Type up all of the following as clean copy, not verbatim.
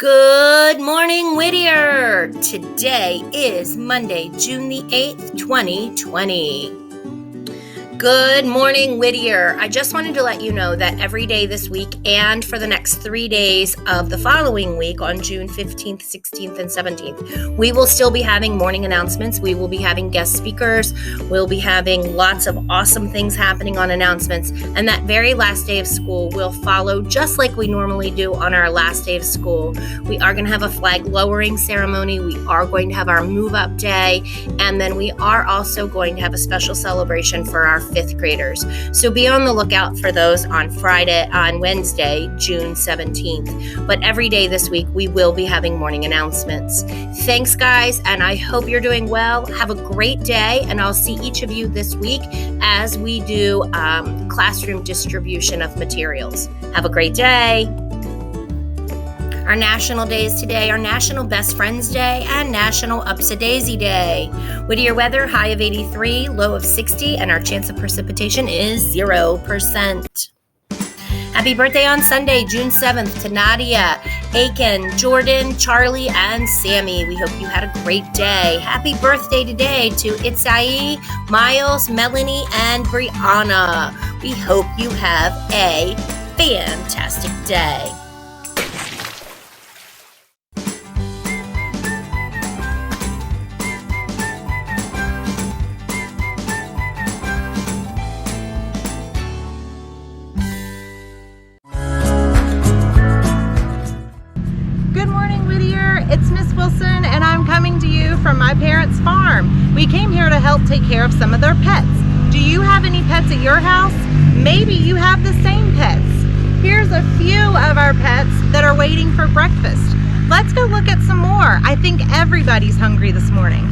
Good morning, Whittier! Today is Monday, June the 8th, 2020. Good morning, Whittier. I just wanted to let you know that every day this week and for the next 3 days of the following week on June 15th, 16th, and 17th, we will still be having morning announcements. We will be having guest speakers. We'll be having lots of awesome things happening on announcements. And that very last day of school will follow just like we normally do on our last day of school. We are going to have a flag lowering ceremony. We are going to have our move-up day. And then we are also going to have a special celebration for our fifth graders. So be on the lookout for those on Wednesday, June 17th. But every day this week, we will be having morning announcements. Thanks, guys, and I hope you're doing well. Have a great day, and I'll see each of you this week as we do classroom distribution of materials. Have a great day. Our national days today are National Best Friends Day and National Ups-a-Daisy Day. Whittier weather, high of 83, low of 60, and our chance of precipitation is 0%. Happy birthday on Sunday, June 7th to Nadia, Aiken, Jordan, Charlie, and Sammy. We hope you had a great day. Happy birthday today to Itzai, Miles, Melanie, and Brianna. We hope you have a fantastic day. It's Miss Wilson, and I'm coming to you from my parents' farm. We came here to help take care of some of their pets. Do you have any pets at your house? Maybe you have the same pets. Here's a few of our pets that are waiting for breakfast. Let's go look at some more. I think everybody's hungry this morning.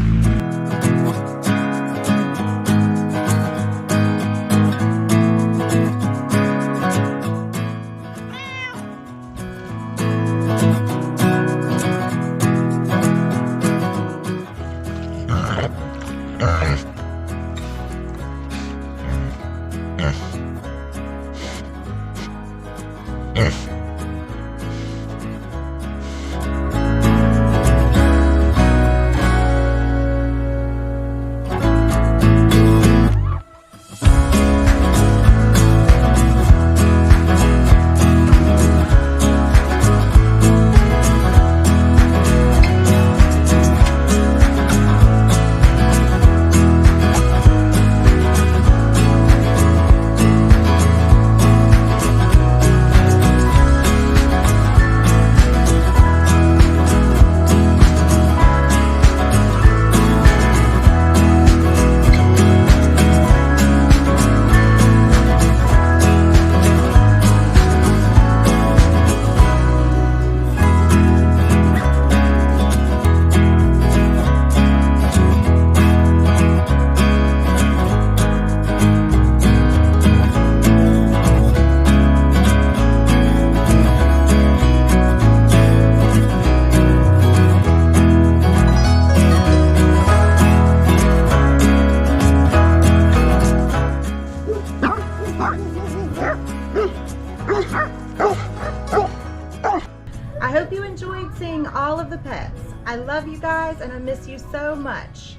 I hope you enjoyed seeing all of the pets. I love you guys and I miss you so much.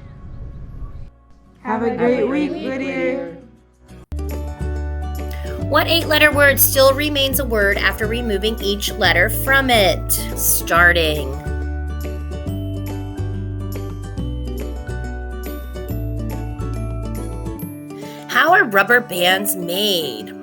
Have a great week, Whittier. What 8-letter word still remains a word after removing each letter from it? Starting. How are rubber bands made?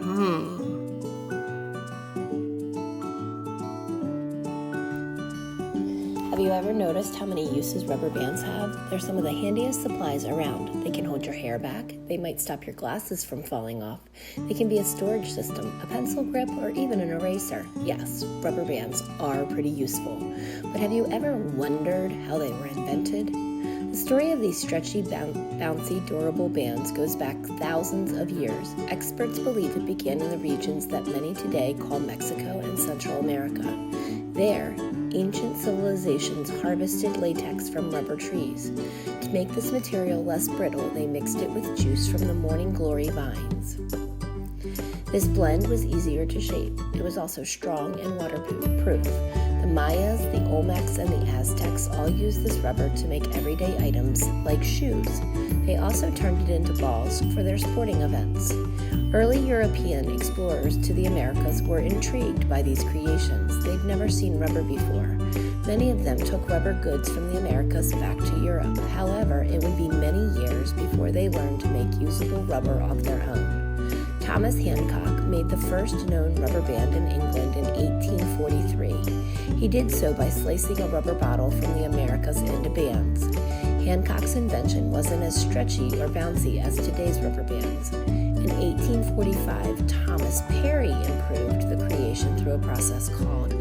Have you ever noticed how many uses rubber bands have? They're some of the handiest supplies around. They can hold your hair back. They might stop your glasses from falling off. They can be a storage system, a pencil grip, or even an eraser. Yes, rubber bands are pretty useful. But have you ever wondered how they were invented? The story of these stretchy, bouncy, durable bands goes back thousands of years. Experts believe it began in the regions that many today call Mexico and Central America. There, ancient civilizations harvested latex from rubber trees. To make this material less brittle, they mixed it with juice from the morning glory vines. This blend was easier to shape. It was also strong and waterproof. The Mayas, the Olmecs, and the Aztecs all used this rubber to make everyday items like shoes. They also turned it into balls for their sporting events. Early European explorers to the Americas were intrigued by these creations. They'd never seen rubber before. Many of them took rubber goods from the Americas back to Europe. However, it would be many years before they learned to make usable rubber of their own. Thomas Hancock made the first known rubber band in England in 1843. He did so by slicing a rubber bottle from the Americas into bands. Hancock's invention wasn't as stretchy or bouncy as today's rubber bands. In 1845, Thomas Perry improved the creation through a process called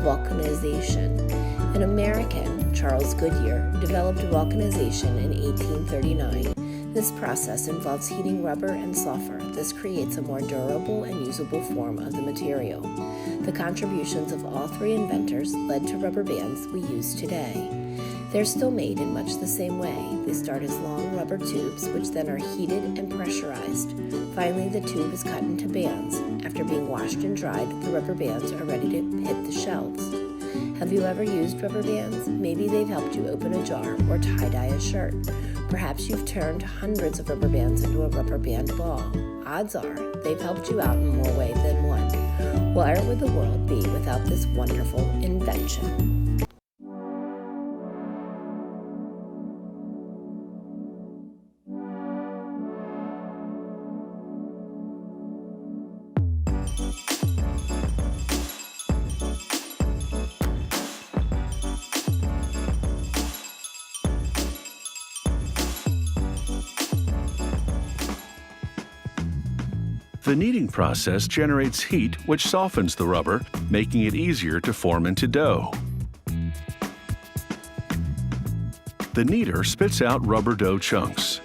vulcanization. An American, Charles Goodyear, developed vulcanization in 1839. This process involves heating rubber and sulfur. This creates a more durable and usable form of the material. The contributions of all three inventors led to rubber bands we use today. They're still made in much the same way. They start as long rubber tubes, which then are heated and pressurized. Finally, the tube is cut into bands. After being washed and dried, the rubber bands are ready to hit the shelves. Have you ever used rubber bands? Maybe they've helped you open a jar or tie-dye a shirt. Perhaps you've turned hundreds of rubber bands into a rubber band ball. Odds are they've helped you out in more ways than one. Where would the world be without this wonderful invention? The kneading process generates heat which softens the rubber, making it easier to form into dough. The kneader spits out rubber dough chunks.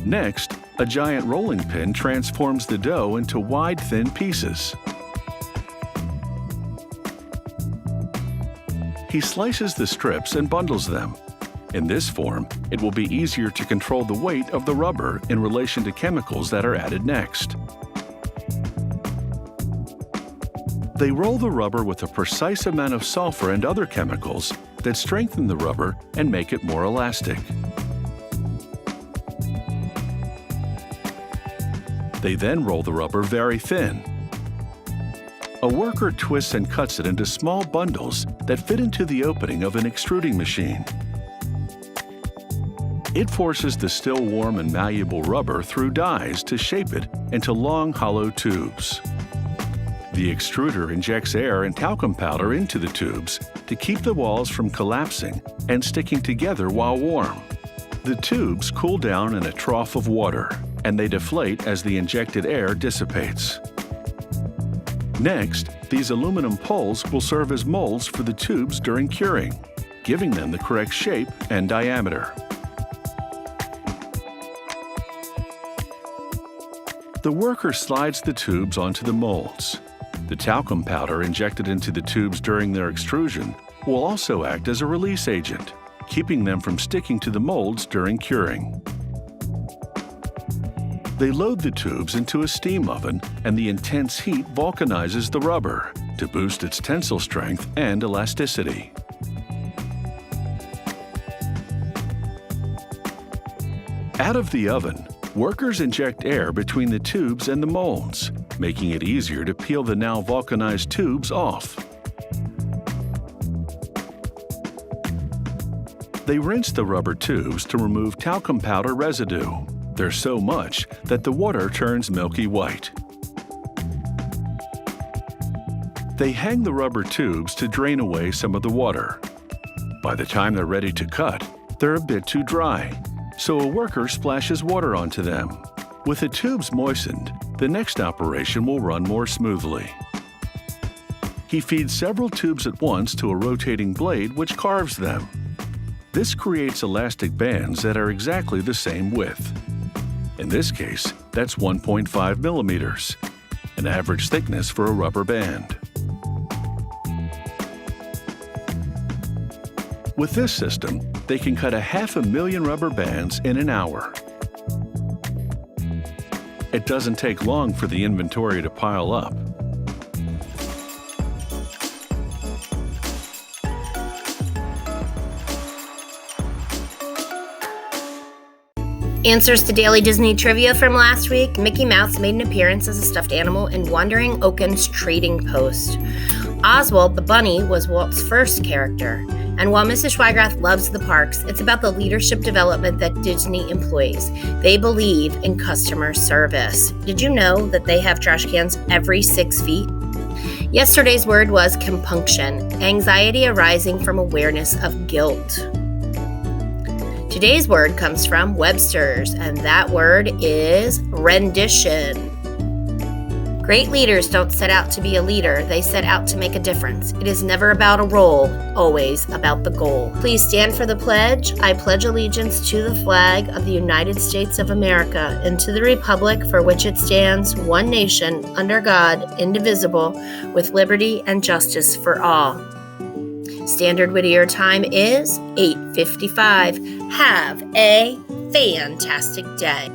Next, a giant rolling pin transforms the dough into wide, thin pieces. He slices the strips and bundles them. In this form, it will be easier to control the weight of the rubber in relation to chemicals that are added next. They roll the rubber with a precise amount of sulfur and other chemicals that strengthen the rubber and make it more elastic. They then roll the rubber very thin. A worker twists and cuts it into small bundles that fit into the opening of an extruding machine. It forces the still warm and malleable rubber through dies to shape it into long, hollow tubes. The extruder injects air and talcum powder into the tubes to keep the walls from collapsing and sticking together while warm. The tubes cool down in a trough of water, and they deflate as the injected air dissipates. Next, these aluminum poles will serve as molds for the tubes during curing, giving them the correct shape and diameter. The worker slides the tubes onto the molds. The talcum powder injected into the tubes during their extrusion will also act as a release agent, keeping them from sticking to the molds during curing. They load the tubes into a steam oven, and the intense heat vulcanizes the rubber to boost its tensile strength and elasticity. Out of the oven, workers inject air between the tubes and the molds, making it easier to peel the now vulcanized tubes off. They rinse the rubber tubes to remove talcum powder residue. There's so much that the water turns milky white. They hang the rubber tubes to drain away some of the water. By the time they're ready to cut, they're a bit too dry, so a worker splashes water onto them. With the tubes moistened, the next operation will run more smoothly. He feeds several tubes at once to a rotating blade which carves them. This creates elastic bands that are exactly the same width. In this case, that's 1.5 millimeters, an average thickness for a rubber band. With this system, they can cut 500,000 rubber bands in an hour. It doesn't take long for the inventory to pile up. Answers to daily Disney trivia from last week. Mickey Mouse made an appearance as a stuffed animal in Wandering Oaken's Trading Post. Oswald the bunny was Walt's first character. And while Mrs. Schweigrath loves the parks, it's about the leadership development that Disney employs. They believe in customer service. Did you know that they have trash cans every 6 feet? Yesterday's word was compunction, anxiety arising from awareness of guilt. Today's word comes from Webster's, and that word is rendition. Great leaders don't set out to be a leader, they set out to make a difference. It is never about a role, always about the goal. Please stand for the pledge. I pledge allegiance to the flag of the United States of America and to the republic for which it stands, one nation, under God, indivisible, with liberty and justice for all. Standard Whittier time is 8:55. Have a fantastic day.